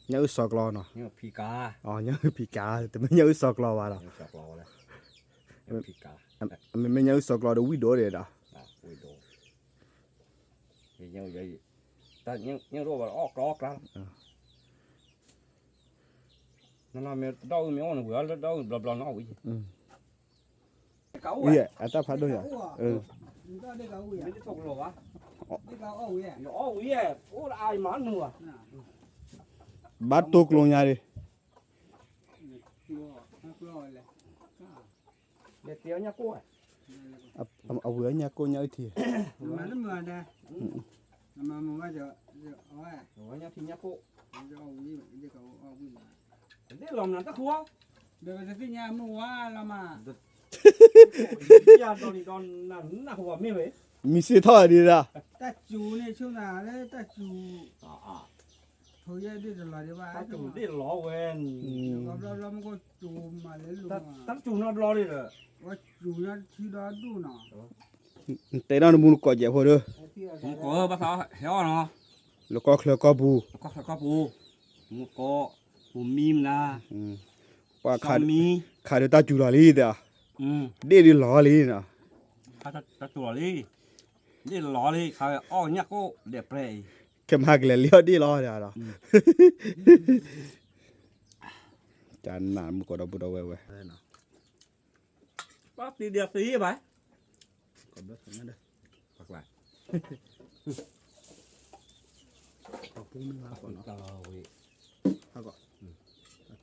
nhớ sọc lò nó nhớ phi cá nhớ pì cá thì mới nhớ sọc lò vào đó nhớ sọc lò đấy nhớ phi cá mình mới nhớ sọc lò đâu quý đồ đấy đó ui đồ thì nhớ vậy ta nhớ đồ vào óc lắm nó làm mẹ đau mẹ nó vừa đau bla nó ui ui à ta phát đâu nhỉ mình đi thuộc lò á nhỏ ui ô là ai mà nữa bắt tuột luôn nha đi để tiêu nha cô ở vừa nhà cô nhớ thì mà nó mưa nè mà mưa giờ rồi nha thì nha cô giờ để làm là tắc khua được rồi thì nhà mưa là mà ya don na hùa mê vậy mình sẽ thôi đi ra ta chủ này chỗ nào đấy ta chủ thôi giờ đi rồi đi ba ta chủ đi lò quen lo có chủ mà lấy luôn ta chủ nó lo đi rồi có chủ nó thì đó đủ nào tới đó nó muốn có gì thôi không có bác sao héo nó nó có bù có bù một có bù mìm na qua mì khai được ta chủ là đi đó đi lò đi nè ta chủ đi lò đi khai nhắc cô đẹp đấy kem hạt lẻ liao đi lò rồi đó chán nản một cái đầu bự đầu vậy bác đi đẹp tí vậy còn bớt nữa đây hoặc là phun mới vào còn nó ha còn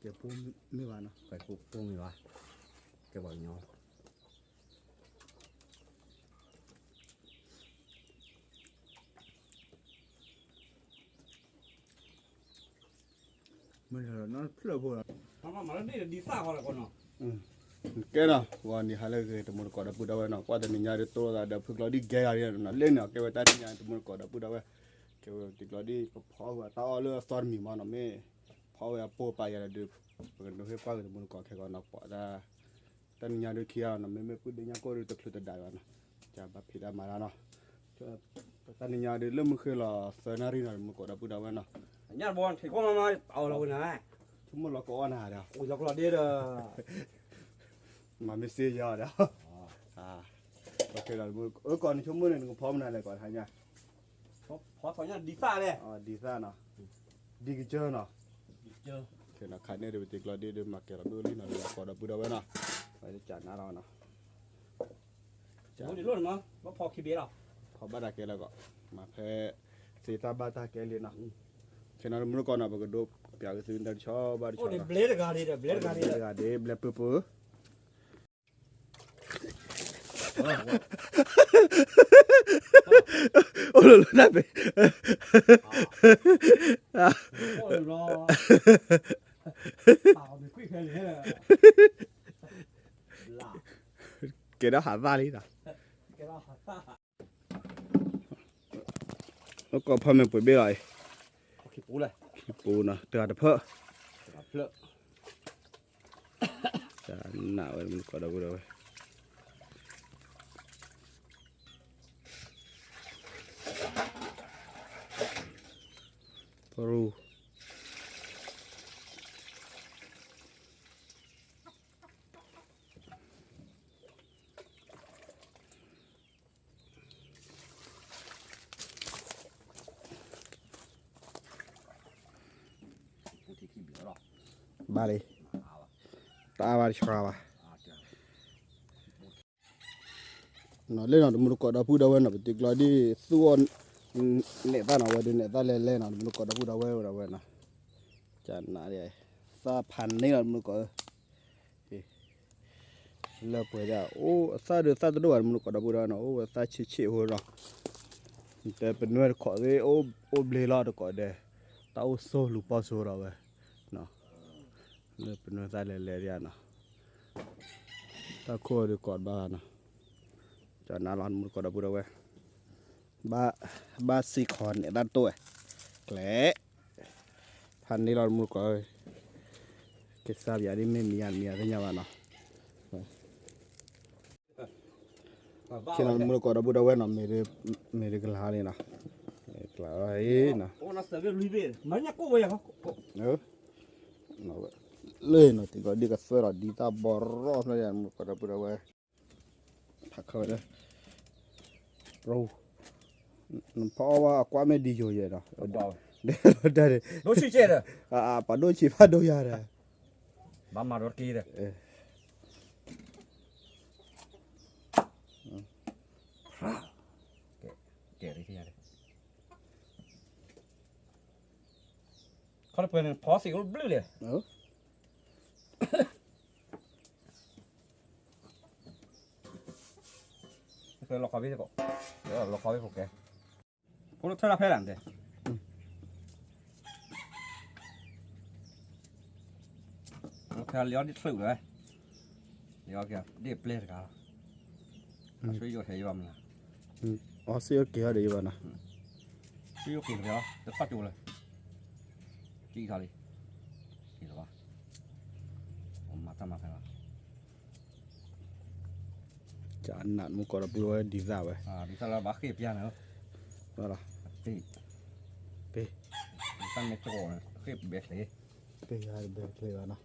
cái phun mới vào nó phải phục phun mới vào cái bảo nhau mình là nó rất là vui mà nó đi xa hoặc là còn nó cái nào còn đi hai cái tụi mình có đập bự đầu nó qua từ nhà đi tôi là đập phước nó đi ghé rồi nó lên nó cái ta đi nhà tụi mình có đập bự đầu cái thì nó đi có phá và tao lừa son mì mà nó mê phá và po pa ya được cái nó hết qua tụi mình có cái con nó bỏ ra tân nhà đi kia nó mê cứ đi nhà cô đi tập luyện tập đại vào nó chả bắt phi ra mà nó tân nhà đi lúc khi là scenario nó mình có đập bự đầu nó nhà bọn thì có mà ao lâu nè chúng mình là có ăn đâu ui dọc là đi rồi mà mình xưa giờ đó ok là còn chúng mình cũng phom này lại còn hay nha khó thoải đi xa đây đi ra nào đi cái chơi nào chơi cái nào khai này được thì là đi được mà cái là đôi đi nào là còn được bữa đâu nào phải chả nào nào muốn đi luôn mà có phò khi biết đâu họ bắt cái là gọi mà phải xì ta ba ta cái liền nào cái nào muốn còn nào bây giờ đốt bia cái thứ đó cho ba đi cho blade gari blade purple ôi lulu nãy bị ôi lo tao bị quỷ cái này cái đó hả va đi nào cái đó hả nó có phần mình bồi bê lại khi bù này bù nè từ đập phở phở chả nào mình có đâu đâu Peru Bali ta ba đi chào ba nó lên nào mình có đau đâu nó bị là đi suon nè ta nào vậy nè ta lên nào mình có đau đâu vậy nè chán nã đi ta pan này là mình có lợp bây giờ ô sa được sa đâu mình có đau đâu nó ô sa chỉ hồi rồiแต่เป็นเรื่องขอเลยโอเบลล่าตัวก่อนเด้ตาโอโซลูปาโซเราเว้ยเนาะเนี่ยเป็นเรื่องใส่เล่ๆเนี่ยเนาะตาโคดีก่อนบ้านเนาะจะน่ารักมันก็ได้บุญเอาไว้บ้าซีคอนเนี่ยด้านตัวแกละพันนี้เรามันก็เก็บทราบอย่างนี้ไม่มีอันมีอะไรเงี้ยบ้านเนาะที่นั่นมันก็ได้บุญเอาไว้เนาะไม่ได้กล้าเลยนะ Lại nè. Ô nó sợ cái lùi về. Mấy nhà cô vậy không? Nữa. Nó vậy. Lên nó thì có đi cái sơ là đi ta bỏ rõ nó là một cái bữa vậy. Thắc khởi đấy. Râu. Nó phao qua qua mấy đi rồi vậy đó. Đỏ. Đây. Nó suy chết rồi. Bà đôi chỉ phát đôi ra rồi. Bà mà đốt kia rồi. Kể đi thì này. Có phải phó sĩ có blue liền. Cái lọc khói cậu. Đó lọc khói phục kìa. Cô nó thay ra phải làm thế. Nó thay liao đi thử rồi. Liao kìa, đi play cả. Suy vô thấy vào mình. Xíu kia đi vào nè. Suy vô kìa rồi, nó phát chủ rồi. Chị sao đi. Chị rồi. Mặt ta phải vào. Chả nặn một cái bữa đi ra vậy. Đi sao là bác kịp ra nữa. Đó là. Đi. Tăng mấy chỗ này, kịp biết đấy. Bây giờ bé chơi vào nè.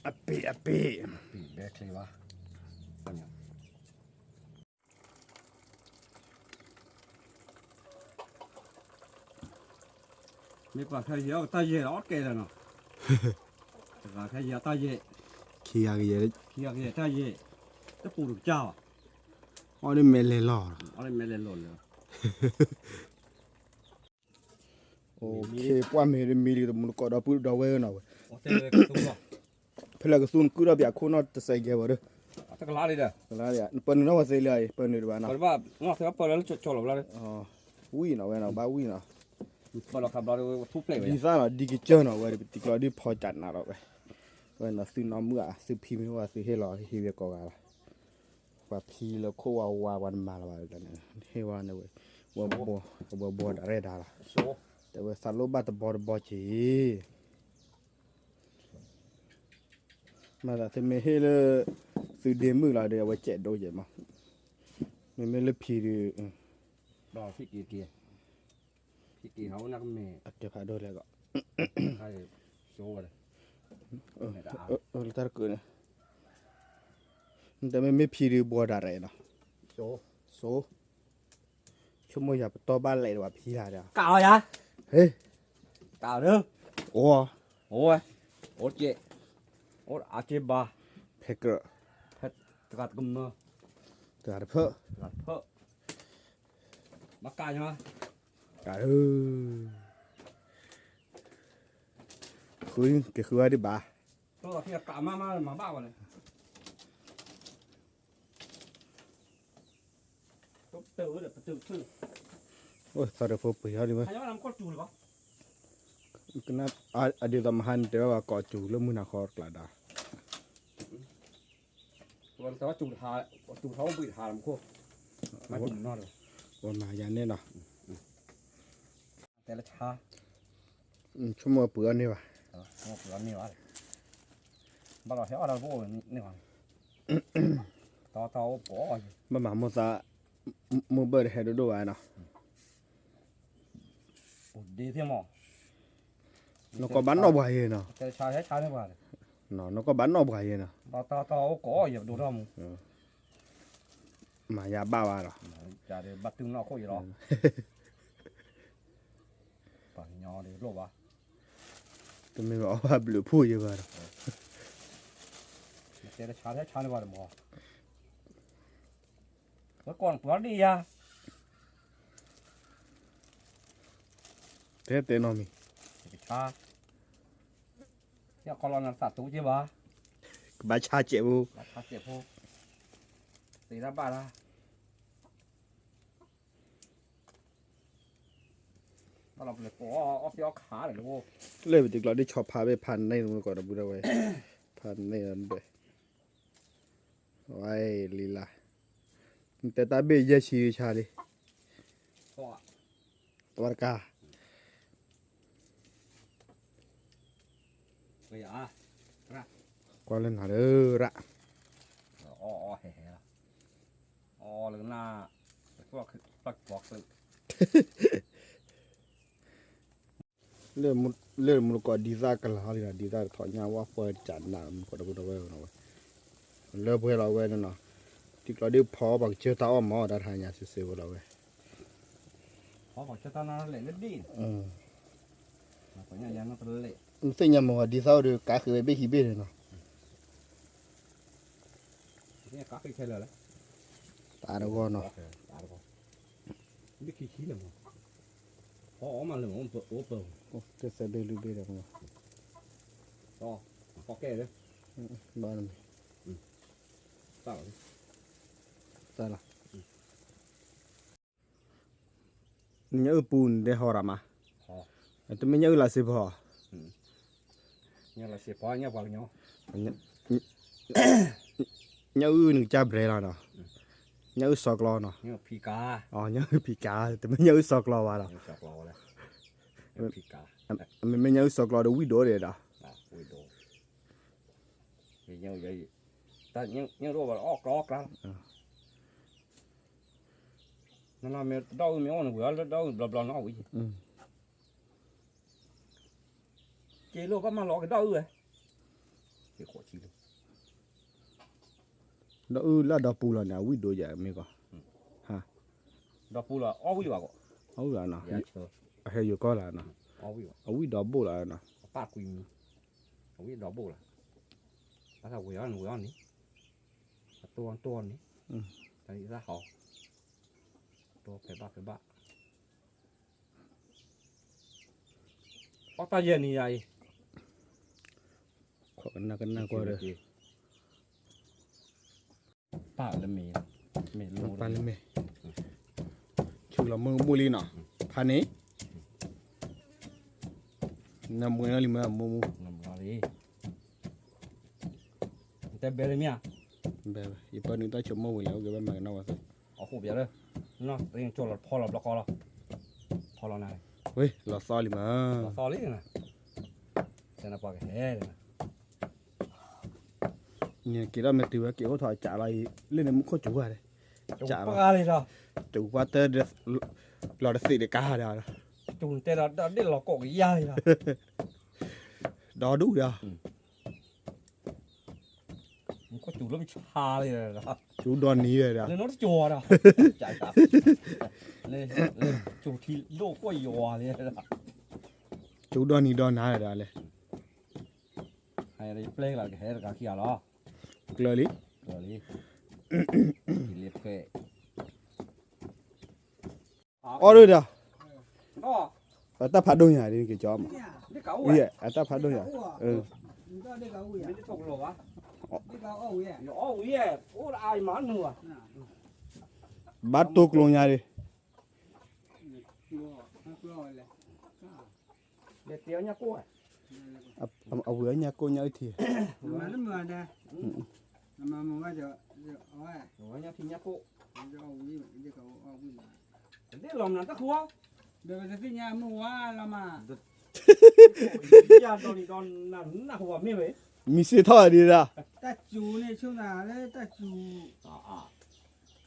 Api. Bị bé chơi vào. Mấy quả thay gì ta về nó kề rồi nó. Quả thay gì ta về. Khi à cái gì Khi cái ta về. Nó phụ được chào. ở đây mẹ lên lò. Ở đây mẹ lên lộn rồi. Ok, qua mẹ đi mì thì muốn có đào bự đào về nào. Ở đây cái tung rồi. Phải là cái xuân cứ đào bịa khô nó sẽ ghé vào đó. Cái lá đi đây. Là đấy, phần nó vào đây lại, phần này vào nào. Còn ba, nó thấy ba nó cho lọc lá đấy. Ui nào về nào, ba ui nào. Ba lọc lá đấy thu play vậy. Đi ra là đi cái chân nào vậy, thì có đi phò chặt nào vậy. Vậy là xin nó mưa, xin phim mới vào xin hết lò thì việc có cả. Và phi là khô vàoวันมาแล้วกันเฮวานะเว้ยบ่ได้เรดาล่ะ Số. แต่ว่าสัตว์โลบะตะบ่จีมาละเสเมเฮเลสุเดมือล่ะเดี๋ยวว่าเจ็ดโดเยมาเมเลพีดิ Đó phía kia. Phía kia hấu nắc mẹ. เก็บหาโดแล้วก็ Hay số rồi. ตะกึนแต่ไม่พีดิบ่ได้เรนะ Số. โซชั่วโมงอย่าต่อบ้านเลยว่าพี่ล่ะเด้อ Cào vậy? เฮ้ย Cào được. โอ้ Ôi. Ốt chị. Ốt à chị ba. เพกเกอร์ Hết. Gạt gầm mơ. ตะเพ้อ Gạt phơ. Bác cài nhá. กะคุยเกี่ยวกับดิบ่า Tôi là khi cả mà bao vào này. Tôi từ được từ từ. โอ้ยสารพัดปุ๋ยเอาดิมั้ย Hay nó làm con chù được không? ก็น่าอดีตมหันแต่ว่าก่อจูแล้วมือนาคอกลาดา Còn tao chù tháo bị thả làm khô. Mà chù nó được. วันมาอย่างนี้เนาะ Thế là cha. ชั่วโมงเปื่อนนี่ว่ะ Một lần nhiều đấy. Bắt đầu héo đâu vô này còn. Tao bỏ rồi. มาหมาโมซาโมเบิร์ดเฮดโดอ่ะเนาะ Đi thêm mỏ. นก็บ้านนอกบ่ายเนาะ Thế cha hết cha thế vào. เนาะนก็บ้านนอกบ่ายเนาะ Tao có gì đồ đâu. มายาบ้าว่ะเนาะ Chả để bắt tương nó có gì đó. Bảo nhỏ để lột vào. ตัวไม่บอกว่าบลูพูดอยู่ว่ะ Thế là cha hết cha thế vào mỏ. Nó còn quá đi à. เต้นอมี Cha. Thế con là sạt tú chứ bà. บ้าชาเจ็บ Bà cha chẹp vô. Tí ra bà ra. Nó làm được có cái khá để vô. เลยไปติกเราได้ชอบพาไปพันในนู้นก่อนนะบุญเอาไว้พันในนั้นไปไว้ลีลาแต่ตาเบยเยชีชาลี Có. ตวรกา Vậy à. กว่าเล่นหาเด้อระ อ๋อแห่ละอ๋อหรือหน้าพวกปลักบอกเลย เรื่องมันก็ดีซ่ากันแล้วเลยดีซ่าถอนยาว่าพอจัดน้ำก็ได้บุญเอาไว้นะเว้ยเลิกเพื่อเราไว้นั่นเนาะที่เราได้พอบางเชื่อตาอ้อมหมอได้ทานยาเสียๆเราเว้ย พอบอกจะตอนนั้นเละเล็ดดีคนยังนั่งเละ สิ่งยังมัวดีซ่าดูกาคือไปขี้เบี้ยเนาะ นี่ก็คือใช่เลย ตาเราก็เนาะ ตาเราไม่ขี้เลยมั้งพอออกมาเลยมันเปิดโอ้เปิด โอ้จะเสด็จลุยไปแล้วมั้ง ก็พอแก่เลย บ้านมัน ต่าง ตาละเนี่ยปูนได้หอรามาแต่ไม่เนี่ยละสิพอ เนี่ยเราเสียพอเนี่ยพอเนาะ เนี่ยหนึ่งจับเรล่ะเนาะเนี่ยสอกล้อเนาะ เนี่ยพีกา อ๋อเนี่ยปีกาแต่ไม่เนี่ยสอกล้อว่ะเนาะ เนี่ยจับเราเลยพีกา มันไม่เนี่ยสอกล้อดูวิดีโอเลยนะ อุ้ยโดเนี่ยใหญ่แต่เนี่ยรู้ว่าออกกรอกแล้วนั่นน่ะมันดาวมันอ่อนหัวแล้วดาวบลาๆน้อยเจโลก็มาหลอกกันดาวเลยเกี่ยวกับชีวิต แล้วแล้วดอปูละเนี่ยวิดีโอใหญ่ไม่ก็ ดาวปูละอ้อวิวอ่ะก็ เอาละเนาะ เดี๋ยวเจอ เฮ้ยอยู่ก็ละเนาะ อ้อวิว เอาวิดอปูละเนาะ ป้าคุยมีอ้อวิดาวปูละแล้วถ้าหัวนี่ตัวนี้ตอนนี้ถ้าเขาตัวไปบ้าออกตาเย็นนี่ใหญ่ ขอกันนะก็เลย ป้าแล้วมีรู้ ปานเลยชูละมือบุลีเนาะพันนี้น้ำมือนั่นลิมามู น้ำลายแต่เบลเมีย แบบอีปานึงตาชมมือแล้วก็แบบมันน่าว่าสิ เอาหูเบียเลยเนาะเรียงโจรพอเราบล็อกเราพอเรานาย เฮ้ยเราซอลิมา เราซอลี่นะแต่น่าปากแห่เลยนะ เนี่ยกี่เราไม่ตีว่ากี่เขาถอยจ่าอะไรเล่นในมุขจูอะไร จุกปากอะไรล่ะ จูว่าเตอร์เราได้สิเด็กก้าเดียว จุนแต่เราได้หลอกกอกยาเลยล่ะ ดอดูเดียว มันก็จุแล้วมันชาเลยล่ะ จูดอนนี้เลยเดียว เลยน้องจัวล่ะใจตาเลยจุที่โลกก็ยัวเลยล่ะ จูดอนนี้ดอนน้าเดียวเลย ให้อะไรเปล่งล่ะแห่กับขี้อะไร กลัวลิ ก็เลยเรียบแค่ อ๋อดูเดียว ก็ ตาพัดดงใหญ่ดิกี่จอม เนี่ย ได้เก่า วิ่ อ่ะ งตาพัดดงใหญ่ 你到这个位呀 ไม่？ได้ตกหรอวะ 这个二位， อยู่อ้อวิ่งโอ้อายหมาหนัว บัดตุกลงใหญ่ดิ 了， เดี๋ยวเตี้ยวเนี่ยกล้วย เอาเวือเนี่ยกูเนี่ยที 那么的，那么我就哎， หัวเนี่ยทิ้งเนี่ยกู 这个二位，这个二位嘛， เดี๋ยวลมนั่นตะคัว 这个是今年木完了嘛？ ยาตอนนี้ตอนนั้นน่ะหัวไม่เว้ย มีเสียท่อดีละ 大猪呢，就拿来大猪，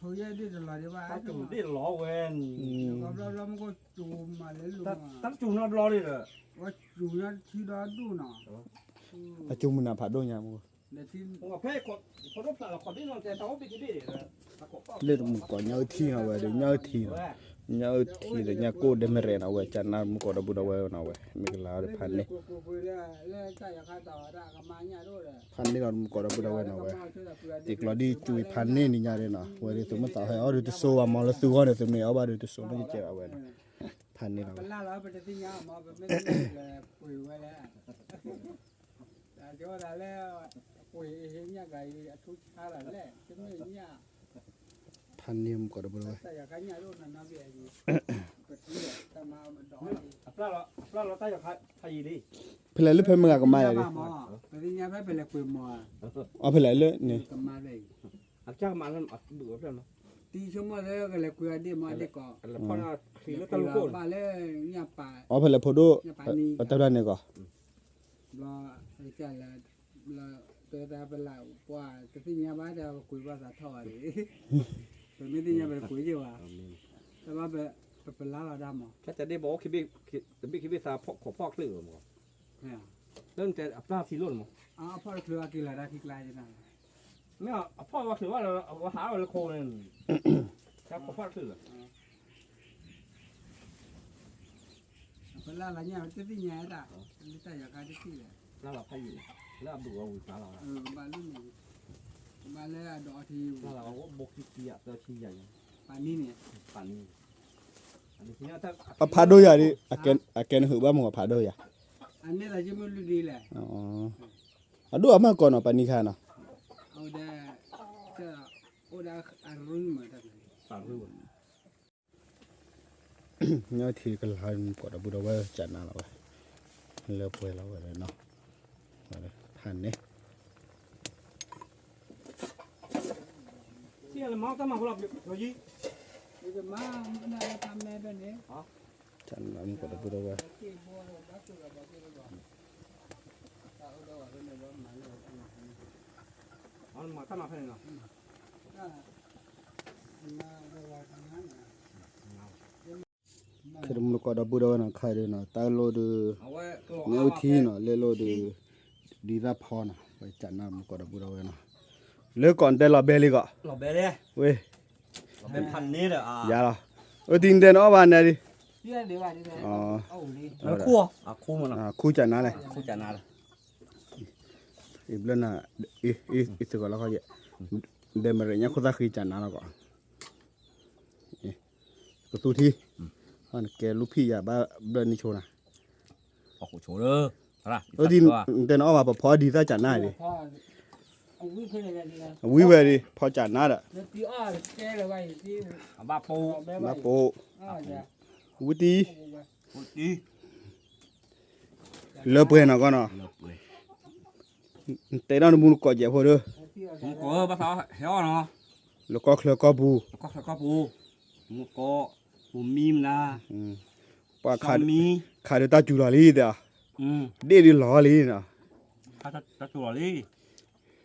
头也得着了的吧？ ตาจุ่มได้ล้อเว้น เรามันก็จูมาเลยลูก ตาจุ่มน่ะล้อเลยเหรอ ว่าจูเนี่ยที่เราดูเนาะ อาจุมันน่ะพัดดงใหญ่มึง เดี๋ยวที่ ผมกับเพ่คนคนรูปหล่อคนที่นอนแต่เขาไปที่นี่เลย เล่นมึงก่อนเนี่ยทีเอาไว้เดี๋ยวเนี่ยทีเนี่ยทีเดี๋ยวเนี่ยกูเดมเรนเอาไว้จันน้ำมึงก่อนดับบุดเอาไว้เอาไว้ไม่กล้าเลยพันนี่ กูเลยใจอยากให้ต่อได้ก็มาเนี่ยด้วยเลย พันนี่ก่อนมึงก่อนดับบุดเอาไว้เอาไว้ติกลอดีจุยพันนี่นี่ยาเลยนะเว้ยตัวมันต่อให้เอาดูตัวโซ่มาแล้วตัวก็เนี่ยตัวนี้เอาบ้าดูตัวโซ่ไม่เจ็บเอาไว้พันนี่เอา เป็น ไว้ ล่าเราเป็นที่ยามาเป็นไม่ได้เลยปุ๋ยไว้แล้วแต่เดี๋ยวได้แล้วปุ๋ยเห็นยังไงทุกชาติแหละจะไม่เนี่ย พันนี่มึงก่อนดับบุดเอาไว้ แต่อยากให้เนี่ยด้วยนั่นนะเบี้ยอยู่ก็ที่แต่มาดอก ปลาเราใต้จากไทยดิ เพลย์หรือเพลย์มึงอะก็มาเลยดิ แต่ที่เนี่ยไม่เป็นเลยปุ๋ยมัว เอาเพลย์เลยนี่ ก็มาเลย อาจารย์มันดูเรื่องเนาะ ตีชั่วโมงแล้วก็เลยคุยได้มาได้ก่อน แล้วพอน่ะขี่รถตะลุกโกน ป่าเลยเนี่ยป่า เอาเพลย์พอดูเอาตะวันนี่ก่อน รอไอ้แก่ละ แต่เป็นเราว่าจะที่เนี้ยบ้านจะคุยภาษาทอดิเป็นไม่ที่เนี้ยเป็นคุยอยู่อ่ะแต่ว่าเป็นลาเราดำอ่ะ แค่จะได้บอกคิดบิซาพกขอพอกเลยมั้ง เนี่ย เริ่มจะอับหน้าสีรุ่นมั้ง อ๋อพ่อคือว่ากินอะไรได้ที่ไกลจังนะ เนี่ยพ่อว่าคือว่าเราหาเราโคเลยครับขอพอกคือ เป็นลาอะไรเนี่ยจะที่เนี้ยจ้ะไม่ใช่อยากการที่อ่ะ แล้วเราไปอยู่แล้วดูเอาสาเรา บ้านรุ่นนี้บ้านเลยดอกที แล้วเราก็บกที่เกียร์ตัวที่ใหญ่ ป่านนี้เนี่ย ปั่นอันนี้เนี่ยถ้า อะพาโดยาดิอะแกนหือบ้ามึงอะพาโดยา อันนี้เราจะไม่รู้ดีแหละ อ๋ออะดูอะมาก่อนอะปานิคานะ เอาได้จะเอาได้อารุ่นมาได้ สามรุ่น เนี่ยทีก็ลานปอดบุดว่าจัดนาแล้วเลิกไปแล้วเลยเนาะทันเนี่ย เชี่ยเลยมั้งถ้ามาคนละเรายี่ นี่ก็มาไม่ได้ทำแม่แบบนี้ จัดนาปอดบุดว่า ที่บัวเราบักตัวเราบักตัวเราถ้าเอาดอกอะไรมาบ้างมาเลย เอามาถ้ามาเพื่อนเนาะ มาเราทำงาน คือมันก็ดับบุดว่านะขายเลยนะตาโลดู เอาไว้ก็ เนื้อที่เนาะเลโลดูดีรับพอนะไปจัดนามันก็ดับบุดว่านะเลิกก่อนแต่ละเบลิก็ เราเบลเลย เว้ย เราเป็นพันนี้เลยอ่ะ ยาละติงเดนเอาบ้านเนี่ยดิ เดี๋ยวเดี๋ยวเดี๋ยวเอาดิ แล้วคู่คู่มันอ่ะ คู่จัดนาเลย คู่จะนาน อีบลน่ะอีสก็แล้วก็เยเดมเรเนี่ยคุตาขีจันนาแล้วก็ก็ตู้ที่อันแกลูกพี่อย่าบ้าเบลนี่โชว์นะ โอ้โหโชว์เลยอะไร ดินเดนเอามาพอดีซะจันนาดิ พ่อเอาวิ่งขึ้นเลยนี่นะ วิเวดิพอจันนาอ่ะ แล้วที่อ้อแกเลยไว้ที่ บ้าปู มาโป อ้อจ้ะ วุตี ปูดี เลิกเพื่อนก็เนาะ เลิกเลย แต่นั่นมึงก็เจ็บพอเด้อ มุกโก้ภาษาเฮียเนาะ แล้วก็เคลือก็บู ก็ปูมุกโก้ปูมีมนะ ปา ขา ขาดตาจุลาลีเด้อเด็ดล้อลีนะ ถ้าจะตัวเลย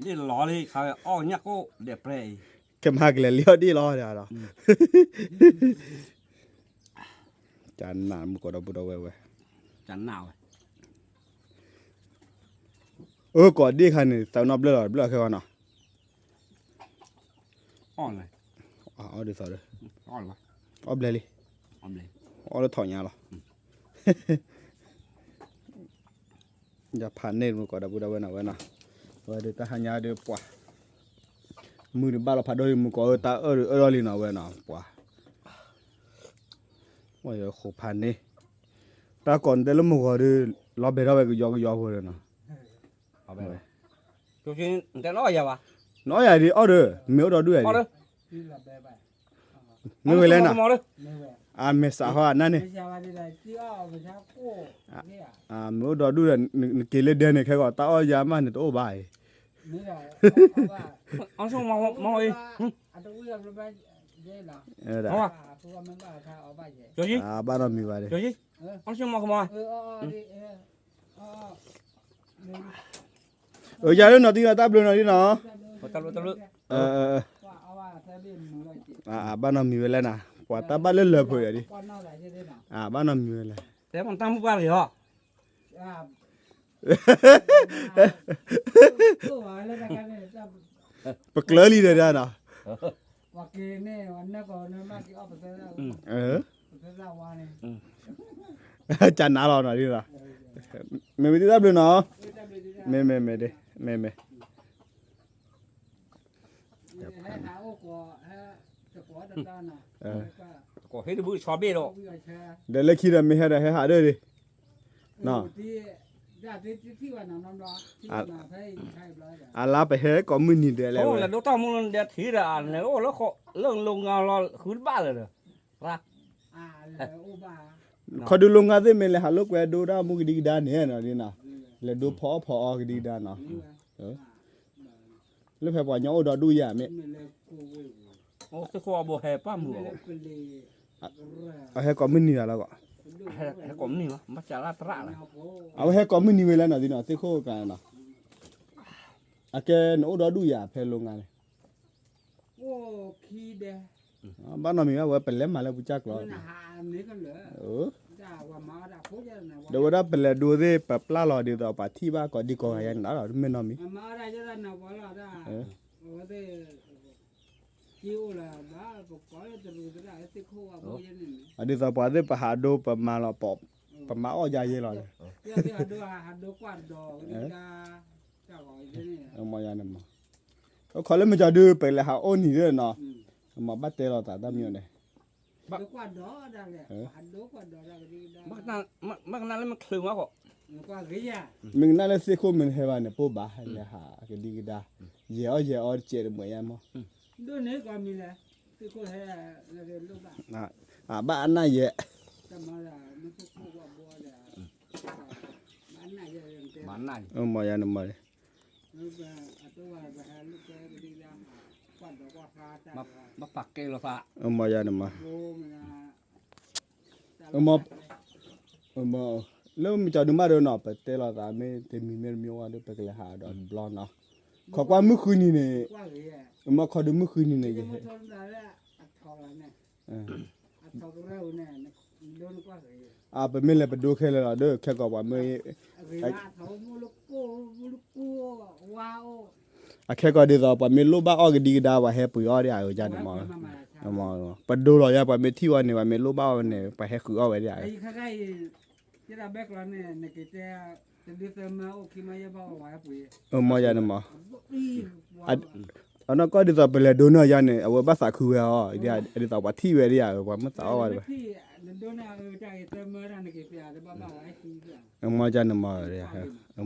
นี่ล้อเลยเขาอ้อเนี่ยก็เด็ดเปรย์ แค่มาเกลียวดีล้อเด้อจันนามึงก็ดับบุดเอาไว้ จันหนาว ก่อนดีคันนี่สาวนอบเลือดแค่ว่าเนาะ อ่อนเลย เอาเดี๋ยวสาวเด้อ อ่อนวะ เอาเบลลี่ อ่อนเลย เอาแล้วถอนยาหรออย่าผ่านเน็ตมันก็ดับบุดเอาไว้นะไว้นะไว้เดี๋ยวตาหันยาเดี๋ยวปะมือบ้าเราผ่านด้วยมันก็ตาลีนะไว้นะปะว่าอย่าขบผ่านนี่ตาก่อนแต่ละมือก็เดี๋ยวเราเบลล์ไปก็ยอพอเลยนะ เอาไปตัวจริงแต่น้อยอย่าวะ น้อยใหญ่ดิเอาเด้อเมียวดอด้วย เอา ดิ เลย ที่หลับได้ไป ไม่เวลาน่ะ เอาเลย ไม่แหวะ เมษาว่านั่นนี่ ไม่ใช่ว่าได้ที่อ้อไม่ใช่โก้เนี่ย เมียวดอด้วยเกลือเดือนนี่แค่ก็ตาอ้อยามันนี่โตบาย นี่แหละว่า เอาส่งมาอีก อันตัวเรื่องมันไปเย่หรอ เด้อ เพราะว่ามันบ้าถ้าเอาไปเย่ ตัวจริง บ้านเรามีบาดิ ตัวจริงเอาส่งมาขโมย ดิอย่าเล่นหน่อยดิตาเบลหน่อยดิเนาะ ตะลุ ว่าเอาว่าถ้าเล่นมือเลย บ้านเรามีเวลานะกว่าตาบ้านเล่นเลยเพื่อดิ ก้อนนอกไหนจะได้หนา บ้านเรามีเวลา แต่มันตั้งบ้านเลยเหรอ ตัวอะไรกันเนี่ยจะ ปกเลือลีเด้อนะ ว่าเกเนี่ยวันนี้ก่อนเนี่ยมาที่ออฟฟิศแล้วฟิศแล้ววันนี้ จันนาเราหน่อยดิล่ะไม่มีตาเบลเนาะไม่ดิไม่ ให้หาโอ้กว่าให้จะกว่าด้านน่ะ ก็เฮ้ยดูชอบเบ้หรอ เดี๋ยวเล็กขี้เราไม่ให้ได้ให้หาด้วยดิ ที่ญาติที่ว่าน้ำร้อนที่ว่าให้ร้อย ลาไปให้ก็มือนี่เดียวแล้ว โอ้แล้วดูต้องมึงเดี๋ยวถืออ่านเลยโอ้แล้วเขาเรื่องลงเงาเราคืนบ้านเลยเหรอรัก โอ้บ้า เขาดูลงงานได้ไหมเลยฮะลูกแวดูได้มุกดีด้านเนี่ยนะดินะแล้วดูพอดีด้านเนาะแล้วแพ่บอกยังโอ้ดอดูยาไหม โอ้คือเขาบอกให้ป้ามือ เอาให้ก็มือนี่แล้วก็ ให้ผมนี่วะมาจากลาตระนะ เอาให้ก็มือนี่เวลาหน่อยดิเนาะที่โคกันเนาะ à cái nỗ đó đuôi à phải luôn à โอ้ขี้เด้ บ้านเรามีว่าเป็นเล่มมาแล้วผู้จักหรอ มันหานี่กันเหรอ ด่าว่ามาด่าพูดยังไงวะ เดี๋ยวว่าเป็นเลยดูดิแบบปลาหลอดดีต่อไปที่บ้านก่อนดีกว่าอย่างนั้นหรอไม่นอนมี มาได้จะได้นะว่าละได้ว่าได้คิวละบ้าปกติจะรู้ได้ติโคว่าพูดยังไง อันนี้ต่อไปได้ไปหาดูประมาณเราปอบประมาณอ้อยใหญ่หรอ เดี๋ยวหาดูกวาดดอกนี่จ้าจ้าบอกอย่างนี้ เอามาอย่างนั้นมาเขาเลยไม่จะดูไปเลยหาโอ้นี่ด้วยเนาะมาบัดเตะเราแต่ตั้มอยู่เนี่ย ดูกวาดดอกได้เลยหาดูกวาดดอกได้ก็ดีได้ มักนั่นแล้วมันคลึงวะก็ กวาดกี่อ่ะ มึงนั่นแหละสิคุณมันเฮวันเนี่ยปุ๊บบ้าเลยหาก็ดีก็ได้เยอะเยอะเจอเหมือนยังมั้ง ดูนี่ก็มีแหละติโคให้เรียนรู้บ้าง บ้านน่าเยอะ จะมาละมันก็พูดว่าบัวเด้อมันน่าจะเรียนเต็ม มันนั่น มาอย่างนั้นมาเลย ลูกตัวไปหาลูกแกก็ดีแล้วกวาดดอกกวาดฟ้าจ้า มาปักเกลือฟ้า มาอย่างนั้นมา โอ้มันนะ มาแล้วมีจอดูมาเดินออกไปเตะเราแต่ไม่เต็มมีว่าด้วยไปเลยหาดอนบลอนเนาะขอความเมื่อคืนนี่เนี่ย กวาดเลยอ่ะ มาขอดูเมื่อคืนนี่เนี่ย จะมาทนได้แล้วอัดทอเนี่ยอัดทอเร็วเนี่ยโดนกวาดเลย ไปไม่เลยไปดูแค่เลยเด้อแค่ก็ว่าไม่ เวลาเขามูลุกูว้าว แค่ก็ดีต่อไปไม่รู้บ้าอ้อก็ดีได้ว่าแฮปปี้อ้อได้เอาจานมาไปดูเราอย่าไปไม่ที่วันนี้ว่าไม่รู้บ้าเนี่ยไปให้คืออ้อไว้ได้ ไอ้ข้าได้ที่เราแบกเราเนี่ยในกิจจะดีเต็มมาโอเคมาเยอะบ้าว่าปุ๋ย มาอย่างนั้นมาอันนั้นก็ดีต่อไปเลยดูเนาะยันเนี่ยเอาภาษาคืออ๋อเดี๋ยวดีต่อไปที่เวรีอ่ะว่ามันต่อว่า ที่โดนเอาใจเต็มมาในกิจจะบ้าบ้าไอ้ที่ มาจานมาเลยฮะ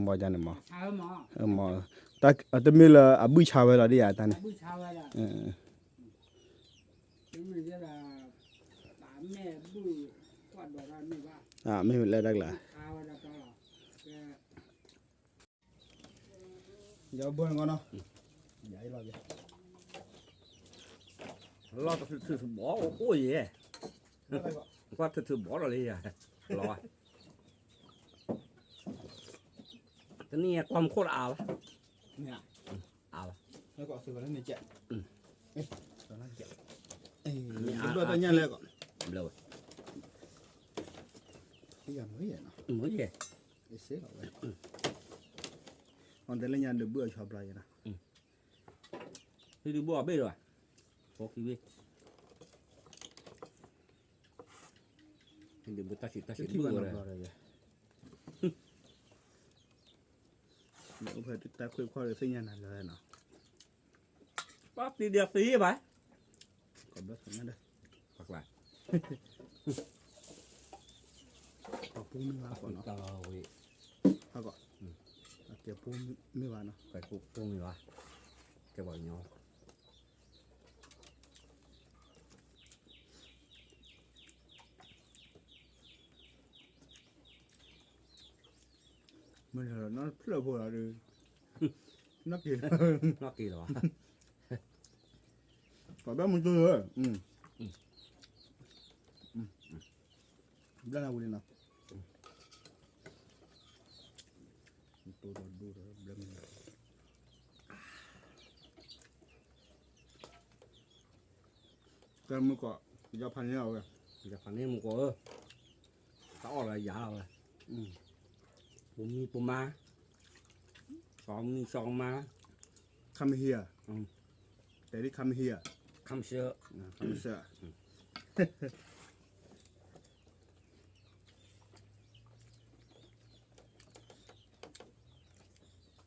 มาจานมา ชาวหมอ มาแต่ไม่ละบุชาเวลาดีอ่ะท่าน ผู้ชาวละถึงมันจะละตามแม่บูกวาดดอกไม่ว่า ไม่เป็นไรได้ละ ชาวละก็ เดี๋ยวบ้านก่อนเนาะใหญ่เราจะ เราจะถือบ่อโอ้ยก็ถือบ่อเราเลยอ่ะรอตอนนี้ความโคตรเอา เนี่ย เอา แล้วก็ซื้อแล้วนี่เจ๊ตอนนั้นเจ๊ดูตัวนี้เลยก่อน เลย ที่ยังไม่เห็นเนาะ มือเย่ ไอ้เสียเอาไว้ตอนแต่ละอย่างเดือดเบื่อชอบอะไรนะ ที่ดูบ่อเบ้ด้วยโอ้คิวที่ดูบ่ตัดสิ ที่ เบื่ มัน อเลย อะไรเงี้ยเดี๋ยวเพื่อแต่คุยข้อเลยสิ่งนั้นเลยเนาะ ปั๊บตีเดียวตีไป ก็แบบนั้นเลย ปักหลัก ขอพุ่งไม่ว่าก่อนเนาะ ต่อเว้ย ถ้าก่อนเก็บพุ่งไม่ว่าเนาะ ไปปุ๊บปุ๊บมีวะแกบอกเนาะ มันเหรอเนาะเพื่อพวกเราดูนักกีฬาน อกกี่หรอ ฝากบ้านมันตัวเลยได้แล้ววันนี้นะตัวดูเลยเริ่มแต่มึงก็จะพันเนี่ยเอาเลย จะฟังนี่มึงก็เขาออกอะไรยาวเลยผมมีผมมาสองมีสองมา คัมเฮียแต่ที่คัมเฮีย คำเชื่อ คัมเสือ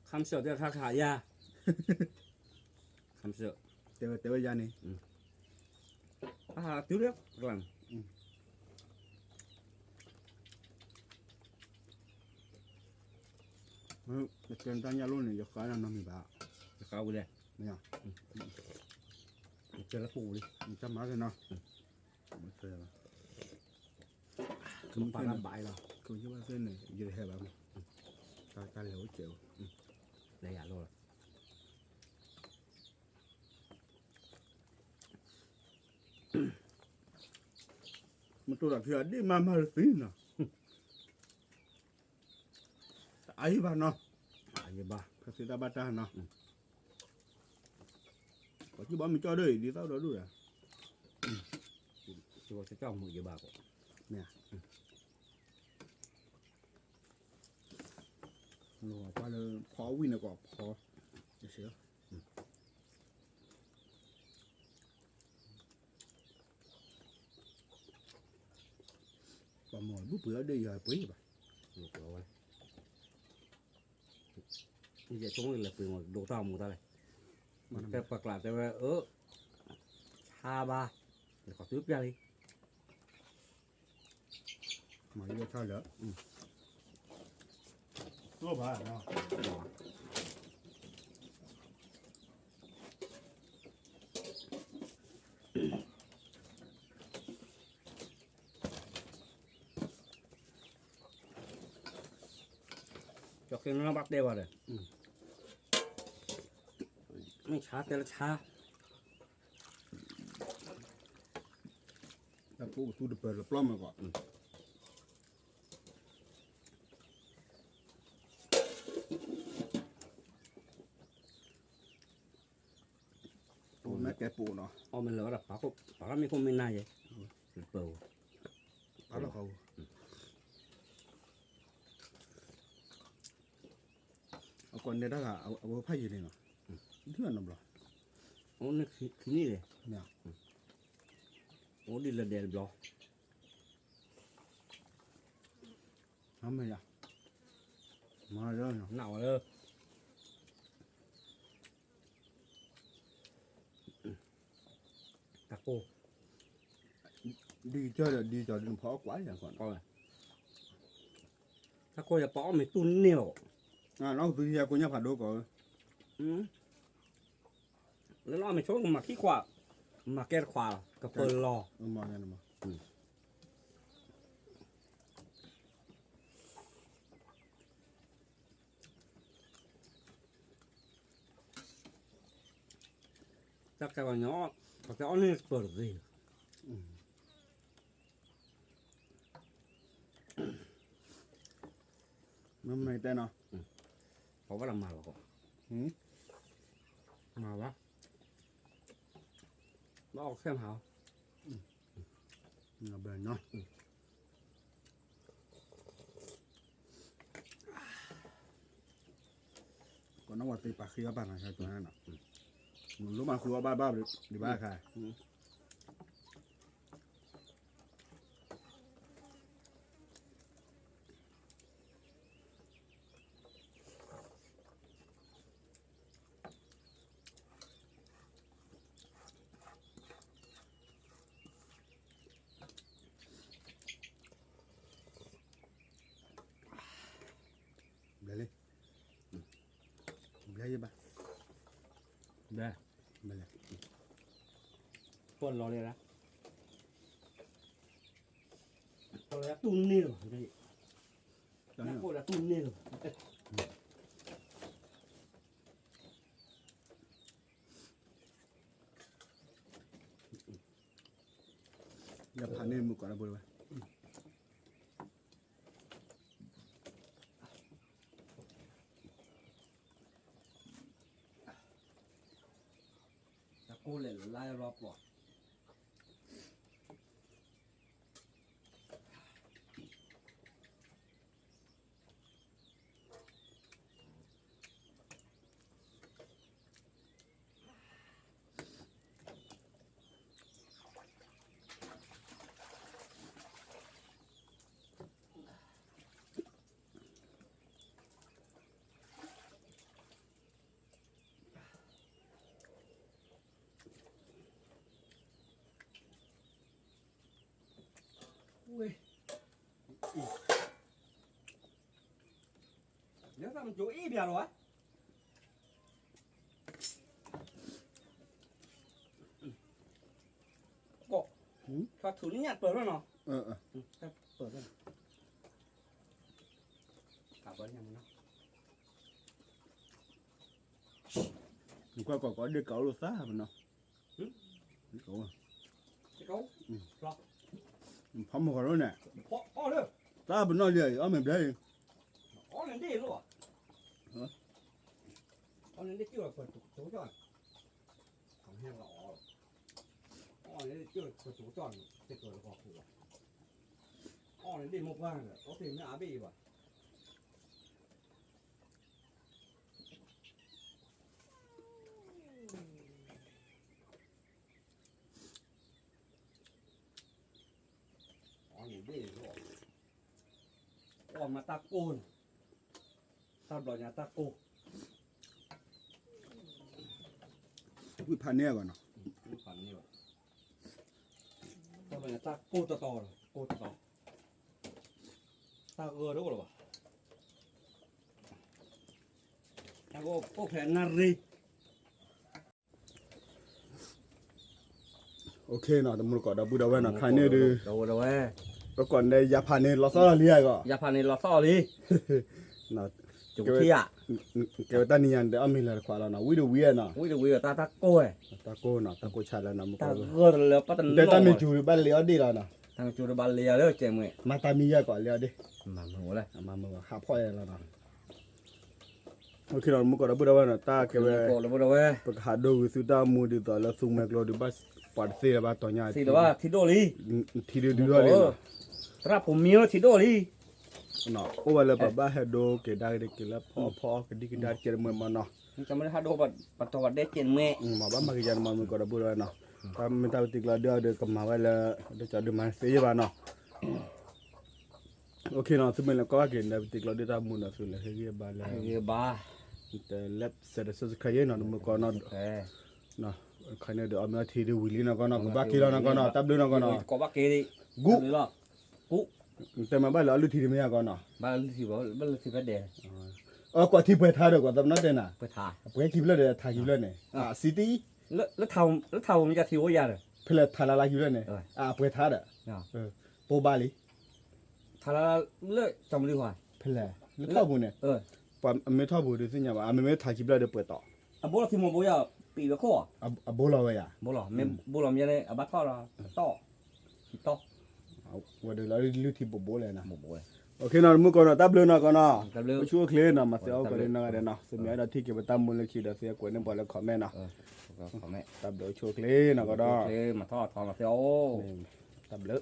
คำเชื่อเดี๋ยวทักหายาคำเชื่อ แต่ว่ายานี่ tiêu điếc làm Trên ta nhà luôn này giờ cái là nó mì bả cao đây nè chơi lá phù đi trăm má cái nó không phải làm bại rồi cứ như cái này giờ hè bạn ta lẩu chịu đây à rồi mà tôi đặt kia đi mà tí nè ấy bà nó như ba cái gì ta bắt ta nó có chứ bọn mình cho đây đi tao đó đủ à Chú sẽ cho một giờ bạc. rồi qua là khó win là có khó được chưa còn mỗi bút bữa đây giờ quý bà Được rồi. Bây giờ chúng là từ một đồ tàu một ta này. Cái bạc là cái ha ba để có tiếp ra đi. mà giờ sao nữa tua bà nào Cho khi nó bắt đều vào rồi. Nó chả thế là chả. ta phụ tu được bờ là plum mà gọi mẹ cái phụ nó Mình lỡ là bảo mình không mình này vậy. Được bầu. đó là không còn đây đó là ở phải gì này nó thứ là nằm rồi Nó khí này này. nè Đi là đèn bò. không mày à mà rồi nó Nào rồi. Taco. đi chơi là đi cho đừng khó quá vậy còn Coi. Taco là bỏ mình tun nhiều. nó từ nhà của nhà phản đồ cóแล้วเราไม่ชอบมาขี้ขวามาแก้ขวากับเปิดรอ mà này mà chắc cái nhỏ có cái onion ปิดgì nó mày tên nào có cái làm mà rồi mà quá nó xem hảo là bền nó còn nó vào tì bạc khi các bạn là sao chỗ này nè lúc mà khu ba đi ba khai để đi lấy ba đây đây là คนรอเลยนะคนละตุ้นนี่หรอนี่ cho นัก nên คนละตุ้นนี่หรอ nhập hẳn lên một quả là bồi vậy นักคนเลยไล่รอบก่อน Ui. Nhớ sao mình chú ý bìa rồi á. Cổ. Cho thử nhặt bờ rồi nó. Bờ rồi. Cả bờ nhà nó. qua có đi cậu luôn xa mà nó đi cậu à Cái cấu. Rồi. không một rồi nè Ó được. ta bên nói gì ở mình đây Ó lên đi luôn. Hả? Ó lên đi chưa phải chỗ cho. แห้งหล่ออ๋อนี่เจอกระสุนจอนติดตัวคอหัวอ๋อนี่ดีมากว่างเลยเขาถึงไม่อาบีว่ะอ๋อนี่ดีหรออ๋อมาตะโกนตาบอดยาตะโก วิพันเนี่ยก่อนเนาะ ฝันนี่ว่ะตาบอดยาตะโกตะตอโกตะตอตาเกอรู้หรอวะตาโกโอแผนนารี โอเคเนาะตมุนก็ดับบูดาเวเนาะใครเนี่ยดู โดนแล้วเว้ย ก็ก่อนได้ยาพาเนี่ยเราซ้อเรียก็ ยาพานี่เราซ่อดิ เนาะ จุกที่อ่ะ เกี่ยวตานี่ยันเดอมิลาควาลาเนาะวิดูเวียเนาะ อุ้ยดูวิวตาตะโก้ย ตะโกเนาะตะโกชาลาเนาะมุก ตา ก็ เกอแล้วปัตตน เดตามีจูบ้านเลี้ยวดีแล้วเนาะ ทางจูดบัลเลียเลยเจมึง มาตามียาก่อนเลี้ยวดิ มาหัวเลย มามือหาพ่อแล้วเนาะโอเคเนาะมุกก็ดับบูดาเวเนาะตาเกี่ยว โกแล้วบ่ได้เว้ย ปกหาดูสุดามูดิต่อแล้วซุงแมกโลดิบัสปัดเสียบาต่อญา สิแต่ว่าทิโดลี ทีเดียวดูเลย รับผมมีแล้วทิโดลี เนาะโอ้ว่าแล้วบ้าเฮโดเกดาเดกิแล้วพ่อๆก็ดิกดาเจอเมื่อมาเนาะ มันจะไม่ได้หาโดปัตตวัดได้เจนเม มาบ้ามากิจานมามือก็ดับบูดาเนาะถ้าไม่ตาติกลาเดือกับมาไว้แล้วเดี๋ยวจะดูมาเสียบ้าเนาะโอเคเนาะสมัยแล้วก็ว่าเกินได้ติกลาเดือตามมูนะสุดเลยเฮียบ้าแล้ว เยบ้า แต่เล็บเสร็จสุดขยันเนาะมือก็เนาะ เอ้ย เนาะใครเนี่ยเดี๋ยวเอามาทีเดียววิลีนะก็เนาะบ้ากิโลนะก็เนาะตับดูนะก็เนาะ ก็บักเกดิกุ แต่มาบ้านเราลุทีเดียวไม่ยากก็เนาะ บ้านที่บ่บ้านที่บ่เด้ กว่าที่ไปท่าเด้อกว่าตำนั้นเด้น่ะ ไปถ่าย ไปคิบเลยเด้ท่าคิบเลยเนี่ยซิตี้ แล้วเท่ามันจะทิวยาเลย เพลท่าละคิบเลยเนี่ยไปท่าเด้โปบาลี ท่าละเลิกจำดีกว่า เพลแล้วท่าบุเนี่ยปามไม่ท่าบุดิสิเนี่ยว่าไม่ท่าคิบเลยเด้เปิดต่อ อ่ะบ่ที่มบ่ยาปีละข้อ โบลาเว้ยอ่ะ บ่หรอแม่บ่หรอมีอะไรอ่ะบัดท่อละต่อสิต่อ ว่าเดี๋ยวเราลุทีโบเลยนะ บ่บ่ โอเคเนาะมือก่อนเนาะตับเลยเนาะก็เนาะ ตับเลย ช่วยเคลียร์เนาะมาเสียก็เลยเนาะเด้เนาะสมัยเราที่เก็บตามมูลนิธิเด้เสียกว่าเนี่ยบ่แล้วขอแม่เนาะ ก็ขอแม่ ตับเดี๋ยวช่วยเคลียร์เนาะก็เนาะ โอเคมาทอดมาเสียว ตับเลย